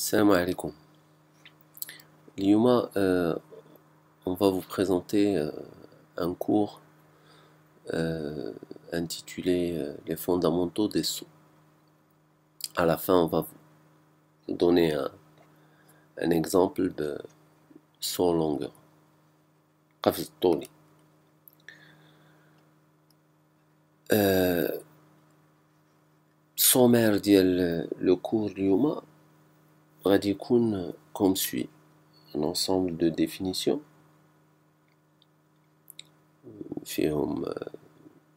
Salam alaikum. Liyuma, on va vous présenter un cours intitulé Les fondamentaux des sauts. À la fin, on va vous donner un exemple de saut en longueur. قفز طولي. sommaire ديال le cours اليوم غادي يكون comme suit: un ensemble de définitions فيهم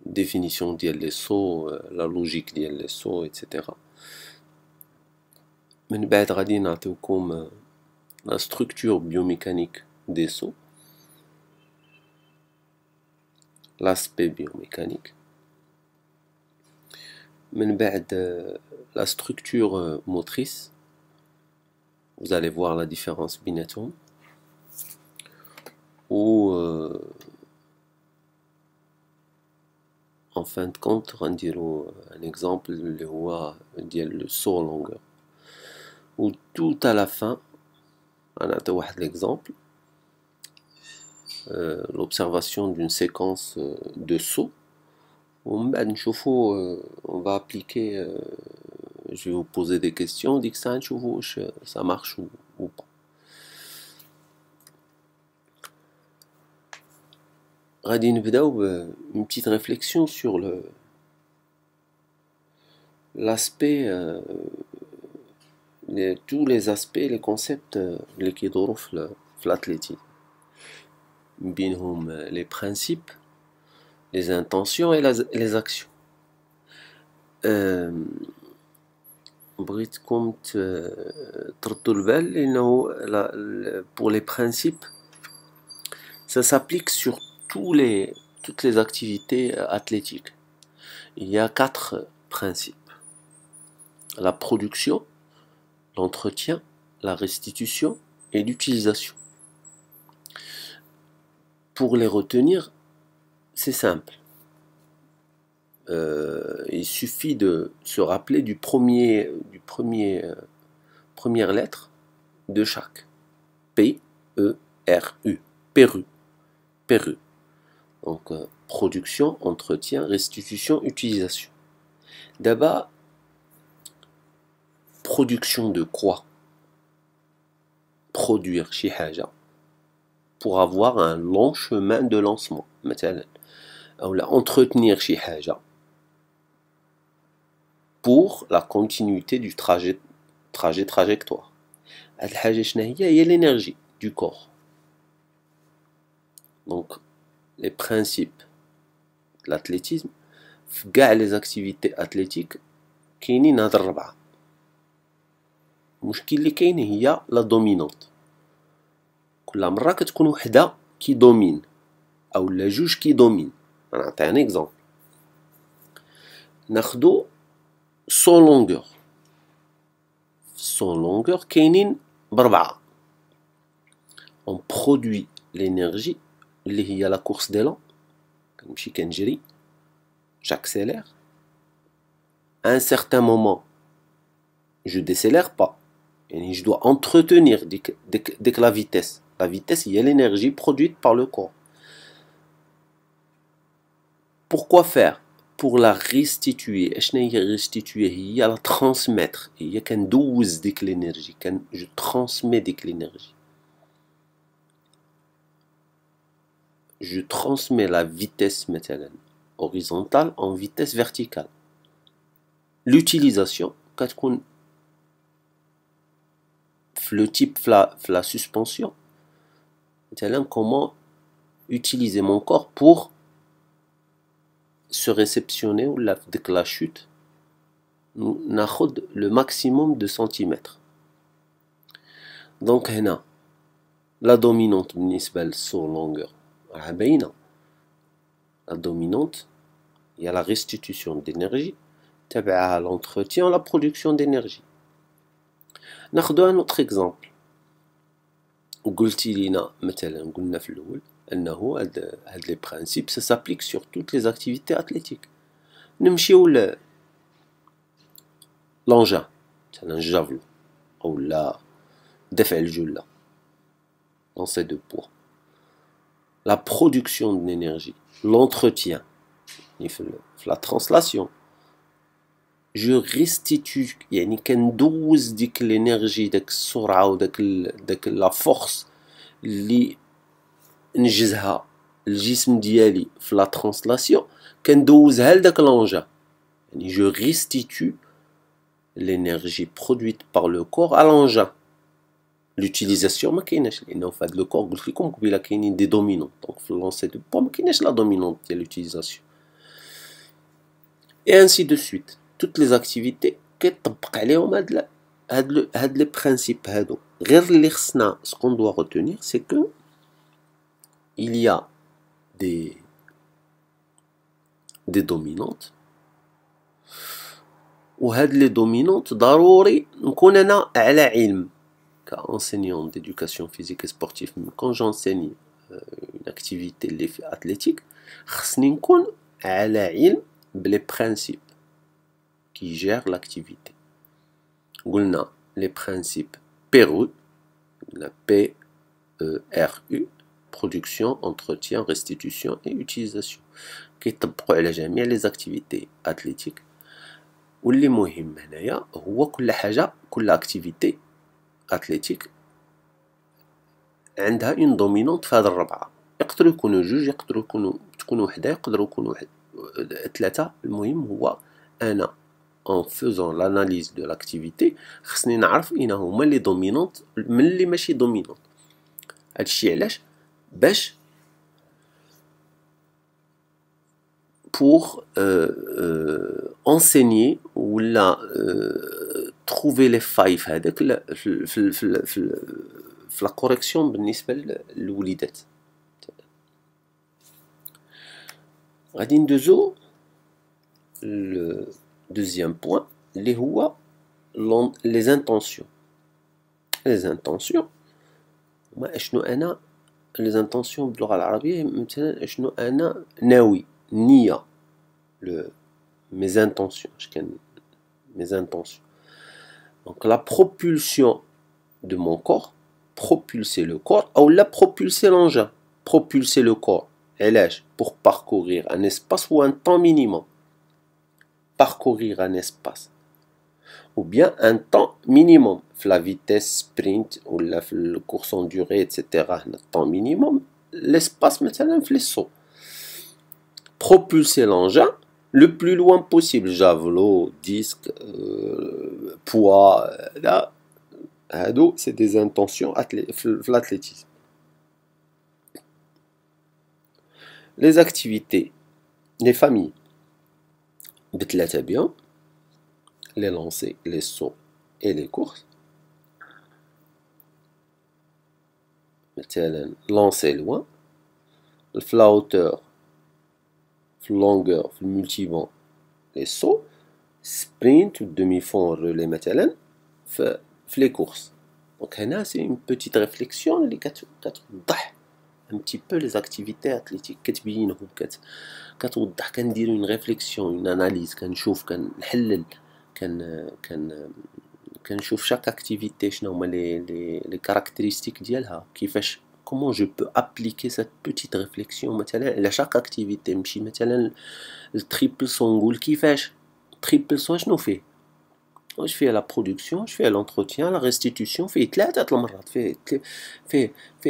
définition ديال les sauts, la logique ديال les sauts, etc. من بعد غادي نعطيوكم la structure biomécanique des sauts, l'aspect biomécanique. من بعد la structure motrice, vous allez voir la différence بيناتهم. ou en fin de compte غنديرو un exemple اللي هو ديال le saut en longueur. ou tout à la fin غنعطيو واحد l'exemple, l'observation d'une séquence de sauts. ومن بعد نشوفو on va appliquer, je vais vous poser des questions, ديك الساعة نشوفو واش ça marche ou pas. غادي نبداو une petite réflexion sur l'aspect, tous les aspects, les concepts اللي كيدورو في l'athlétisme. بينهم les principes, les intentions et les actions. بغيتكم تردوا البال لأنه pour les principes, ça s'applique sur toutes les activités athlétiques. Il y a 4 principes: la production, l'entretien, la restitution et l'utilisation. Pour les retenir, c'est simple. Il suffit de se rappeler du première lettre de chaque. P-E-R-U. Peru. Peru. Donc, production, entretien, restitution, utilisation. D'abord, production de quoi? Produire شي حاجة pour avoir un long chemin de lancement. مثلا أو entretenir شي حاجة pour la continuité du trajectoire. هاد الحاجة شنو هي l'énergie du corps. Donc les principes de l'athlétisme في كاع les activités athlétiques كاينين هاد الربعة. المشكل اللي كاين هي لا دومينونت. كل مرة كتكون وحدة كي دومين أو لا جوج كي دومين. نعطي ان اكزامبل. ناخدو سون لونغور. سون لونغور كاينين بربعة. on produit l'énergie اللي هي لا كورس ديلون. كنمشي كنجري، j'accélère. à un certain moment je décélère pas. يعني je dois entretenir dès que la vitesse. La vitesse, il y a l'énergie produite par le corps. Pourquoi faire? Pour la restituer. شنو هي restituer؟ هي la transmettre. هي كندوز ديك l'énergie. Je transmets ديك l'énergie. Je transmets la vitesse مثلا horizontale en vitesse verticale. L'utilisation كتكون le type la suspension. Comment utiliser mon corps pour se réceptionner ou dès la chute ناخد le maximum de centimètres. Donc هنا la dominante بالنسبة للسو longueur راه باينة. la dominante il y a la restitution d'énergie تبعها l'entretien, la production d'énergie. ناخدو un autre exemple. قلتي لينا مثلا قلنا في الاول انه هاد لي برانسيب ça s'applique sur toutes les activités athlétiques. نمشيو l'engin مثلا الجافلو ou la دفع الجلة, lancer de poids, la production de l'énergie, l'entretien, la translation, je restitue, يعني كندوز ديك l'énergie, داك السرعة وداك la force اللي نجزها الجسم ديالي في la translation, كندوزها لداك l'engin, يعني je restitue l'énergie produite par le corps à l'engin. L'utilisation ما كايناش, لانه في هذا لو كور قلت لكم قبيله كاينين دي دومينون, دونك في لونسي دو بوا ما كايناش لا دومينونت ديال l'utilisation. Et ainsi de suite, toutes les activités كيطبق عليهم هاد لي برينسيپ هادو. غير اللي خصنا ce qu'on doit retenir, c'est que il y a des dominantes, وهاد لي دومينونت ضروري نكون انا على علم كenseignant d'éducation physique et sportive. Quand j'enseigne une activité athlétique, خصني نكون على علم بلي principes qui gèrent l'activité. قلنا les principes PERU, la PERU, production, entretien, restitution et utilisation, كيطبقوا على جميع les activités athlétiques. واللي مهم هنايا هو كل حاجة, كل activité athlétique عندها اون دومينونت في هاد الربعة. يقدروا يكونوا جوج, يقدروا تكونوا وحده, يقدروا يكونوا ثلاثة. المهم هو انا en faisant l'analyse de l'activité خصني نعرف اين هما لي دومينونت من اللي ماشي دومينونت. هادشي علاش باش pour enseigner ou trouver les failles في la correction بالنسبة للوليدات. غادي ندوزو le deuxième point اللي هو les intentions. les intentions هما اشنو انا les intentions باللغة العربية, مثلا اشنو انا ناوي, نية, mes intentions, mes intentions. Donc la propulsion de mon corps, propulser le corps, ou la propulser l'engin, propulser le corps, pour parcourir un espace ou un temps minimum, parcourir un espace, ou bien un temps minimum, la vitesse sprint ou la course en durée, etc. Le temps minimum, l'espace maintenant, les sauts. Propulser l'engin le plus loin possible, javelot, disque, poids, là, c'est des intentions l'athlétisme. Les activités, les familles, bien, les lancers, les sauts et les courses. مثلا lancer loin, la hauteur, longueur, multivent, les sauts, sprint ou demi-fond relais مثلا في les courses. Donc هنا c'est une petite réflexion اللي كتوضح un petit peu les activités athlétiques, كتبينهم, كتوضح, كندير une réflexion, une analyse, كنشوف, كنحلل, كنشوف chaque activité شنو هما les caractéristiques ديالها, كيفاش comment je peux appliquer cette petite réflexion مثلا على chaque activité. نمشي مثلا التريبل سون, نقول كيفاش تريبل سون شنو فيه, واش فيه لا برودكسيون, واش فيه لونتروتيان, لا ريستيتيوشن, فيه ثلاثه المرات, فيه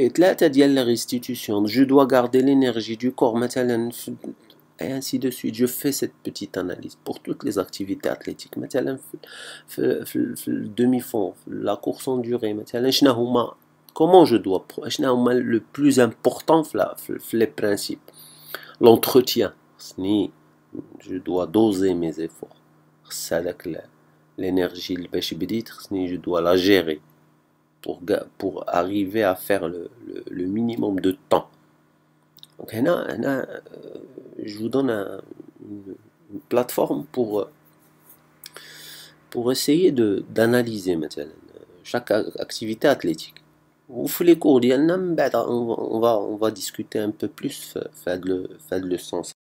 ثلاثه ديال لا ريستيتيوشن. جو دوا غاردي لينيرجي دو كور مثلا, et ainsi de suite. Je fais cette petite analyse pour toutes les activités athlétiques. مثلا في demi-fond, la course en durée, مثلا شنو هما, comment je dois, شنو هما le plus important في les principes. L'entretien, je dois doser mes efforts. هذاك l'énergie اللي باش بديت, je dois la gérer pour arriver à faire le minimum de temps. Donc هنا je vous donne une plateforme pour essayer d'analyser مثلا chaque activité athlétique. وفي les cours ديالنا من بعد on va discuter un peu plus في هذا le sens